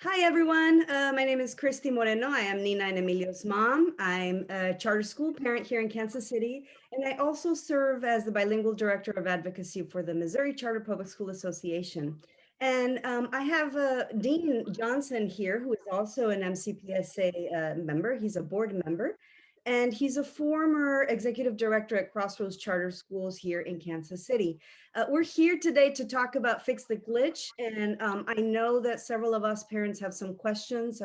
Hi, everyone. My name is Christy Moreno. I am Nina and Emilio's mom. I'm a charter school parent here in Kansas City, and I also serve as the bilingual director of advocacy for the Missouri Charter Public School Association. And I have Dean Johnson here, who is also an MCPSA member. He's a board member, and he's a former executive director at Crossroads Charter Schools here in Kansas City. We're here today to talk about Fix the Glitch, and I know that several of us parents have some questions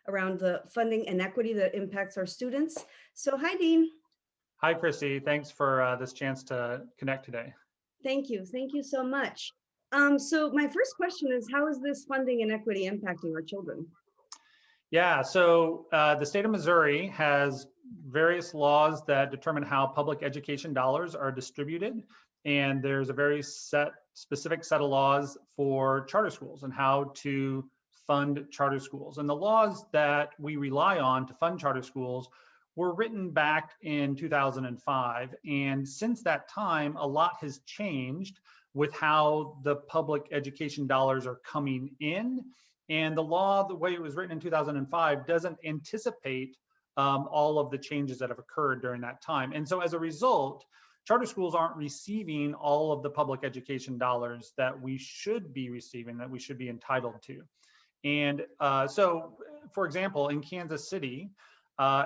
around the funding inequity that impacts our students. So hi, Dean. Hi, Christy. Thanks for this chance to connect today. Thank you. Thank you so much. So my first question is, how is this funding inequity impacting our children? Yeah, so the state of Missouri has various laws that determine how public education dollars are distributed. And there's a very specific set of laws for charter schools and how to fund charter schools. And the laws that we rely on to fund charter schools were written back in 2005. And since that time, a lot has changed with how the public education dollars are coming in. And the law, the way it was written in 2005, doesn't anticipate all of the changes that have occurred during that time. And so as a result, charter schools aren't receiving all of the public education dollars that we should be receiving, that we should be entitled to. And so, for example, in Kansas City,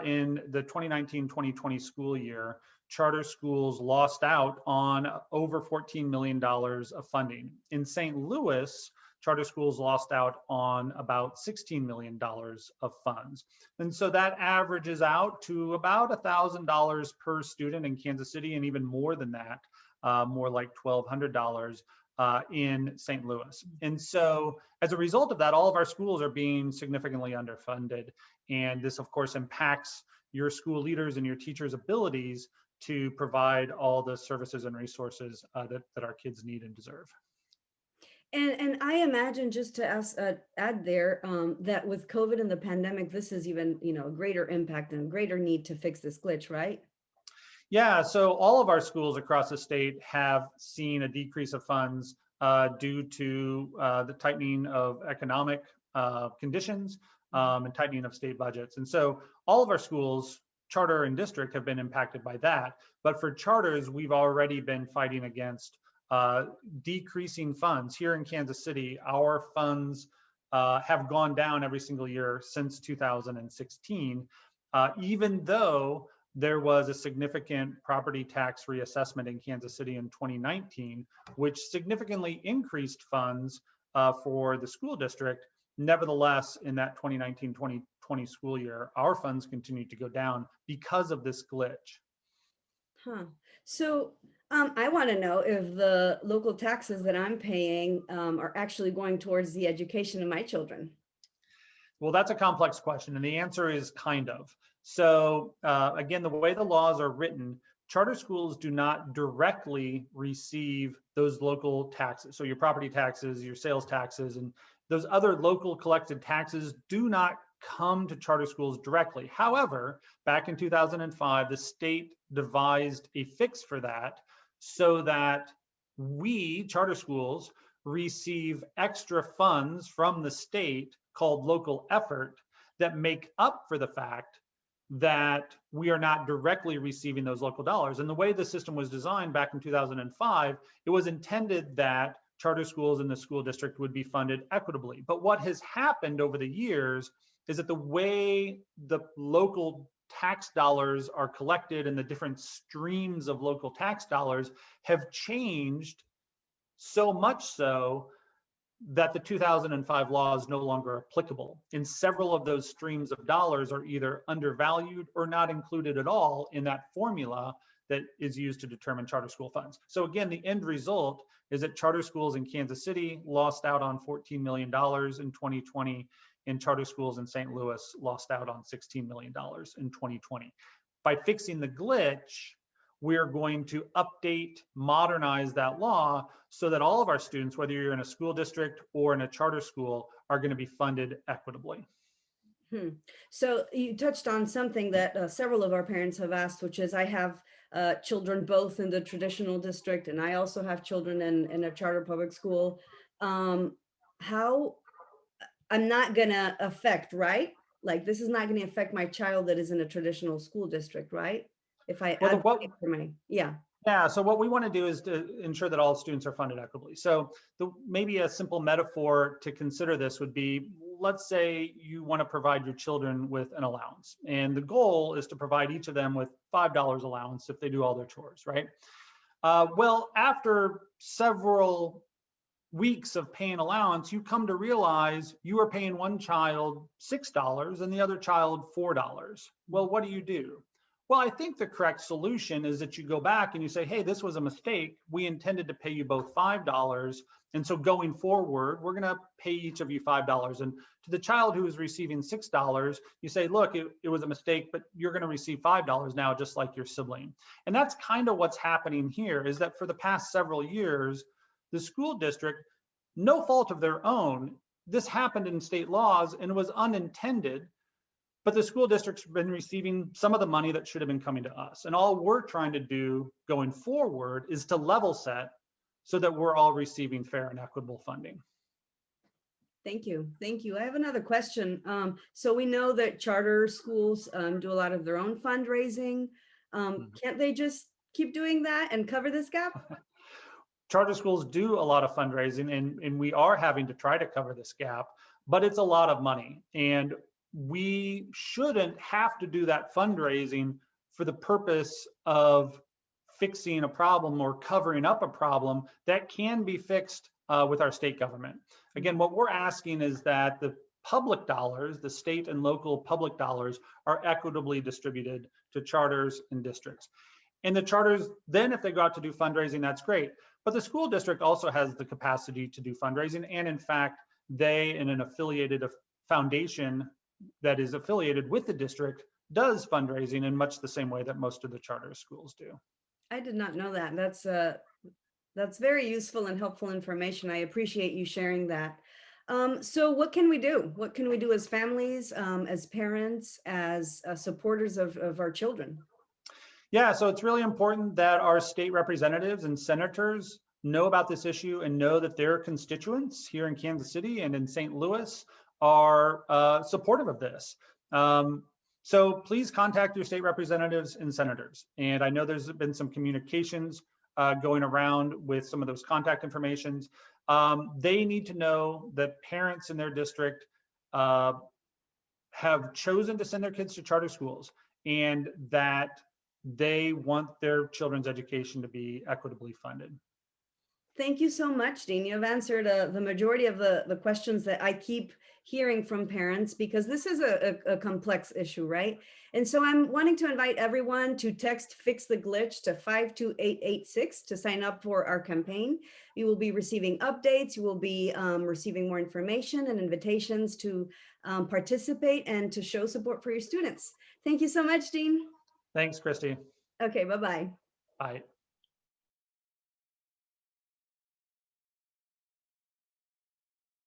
in the 2019-2020 school year, charter schools lost out on over $14 million of funding. In St. Louis, charter schools lost out on about $16 million of funds. And so that averages out to about $1,000 per student in Kansas City, and even more than that, more like $1,200 in St. Louis. And so as a result of that, all of our schools are being significantly underfunded. And this, of course, impacts your school leaders and your teachers' abilities to provide all the services and resources that our kids need and deserve. And I imagine, just to add there, that with COVID and the pandemic, this is even a greater impact and a greater need to fix this glitch, right? Yeah, so all of our schools across the state have seen a decrease of funds due to the tightening of economic conditions and tightening of state budgets. And so all of our schools, charter and district, have been impacted by that. But for charters, we've already been fighting against decreasing funds. Here in Kansas City, our funds have gone down every single year since 2016, even though there was a significant property tax reassessment in Kansas City in 2019, which significantly increased funds for the school district. Nevertheless, in that 2019-2020 school year, our funds continued to go down because of this glitch. Huh. So I want to know if the local taxes that I'm paying are actually going towards the education of my children. Well, that's a complex question, and the answer is kind of. So again, the way the laws are written, charter schools do not directly receive those local taxes. So your property taxes, your sales taxes, and those other local collected taxes do not come to charter schools directly. However, back in 2005, the state devised a fix for that so that we, charter schools, receive extra funds from the state called local effort that make up for the fact that we are not directly receiving those local dollars. And the way the system was designed back in 2005, it was intended that charter schools in the school district would be funded equitably. But what has happened over the years is that the way the local tax dollars are collected and the different streams of local tax dollars have changed so much so that the 2005 law is no longer applicable. And several of those streams of dollars are either undervalued or not included at all in that formula that is used to determine charter school funds. So again, the end result is that charter schools in Kansas City lost out on $14 million in 2020, and charter schools in St. Louis lost out on $16 million in 2020. By fixing the glitch, we're going to update, modernize that law so that all of our students, whether you're in a school district or in a charter school, are going to be funded equitably. So you touched on something that several of our parents have asked, which is, I have children both in the traditional district, and I also have children in a charter public school. How I'm not gonna affect, right? Like, this is not gonna affect my child that is in a traditional school district, right? If I Well, advocate for my, yeah. yeah, so what we want to do is to ensure that all students are funded equitably. So maybe a simple metaphor to consider this would be, let's say you want to provide your children with an allowance, and the goal is to provide each of them with $5 allowance if they do all their chores, right? Well, after several weeks of paying allowance, you come to realize you are paying one child $6 and the other child $4. Well, what do? Well, I think the correct solution is that you go back and you say, hey, this was a mistake. We intended to pay you both $5. And so going forward, we're going to pay each of you $5. And to the child who is receiving $6, you say, look, it was a mistake, but you're going to receive $5 now, just like your sibling. And that's kind of what's happening here, is that for the past several years, the school district, no fault of their own, this happened in state laws and was unintended, but the school district's been receiving some of the money that should have been coming to us. And all we're trying to do going forward is to level set so that we're all receiving fair and equitable funding. Thank you. Thank you. I have another question. So we know that charter schools do a lot of their own fundraising. Can't they just keep doing that and cover this gap? Charter schools do a lot of fundraising, and we are having to try to cover this gap, but it's a lot of money. And we shouldn't have to do that fundraising for the purpose of fixing a problem or covering up a problem that can be fixed with our state government. Again, what we're asking is that the public dollars, the state and local public dollars, are equitably distributed to charters and districts. And the charters, then if they go out to do fundraising, that's great. But the school district also has the capacity to do fundraising. And in fact, they and an affiliated foundation that is affiliated with the district does fundraising in much the same way that most of the charter schools do. I did not know that. That's very useful and helpful information. I appreciate you sharing that. So what can we do? What can we do as families, as parents, as supporters of our children? Yeah, so it's really important that our state representatives and senators know about this issue and know that their constituents here in Kansas City and in St. Louis are supportive of this. So please contact your state representatives and senators. And I know there's been some communications going around with some of those contact informations. They need to know that parents in their district have chosen to send their kids to charter schools, and that they want their children's education to be equitably funded. Thank you so much, Dean. You've answered the majority of the questions that I keep hearing from parents, because this is a complex issue, right? And so I'm wanting to invite everyone to text Fix the Glitch to 52886 to sign up for our campaign. You will be receiving updates. You will be receiving more information and invitations to participate and to show support for your students. Thank you so much, Dean. Thanks, Christy. Okay, bye-bye. Bye.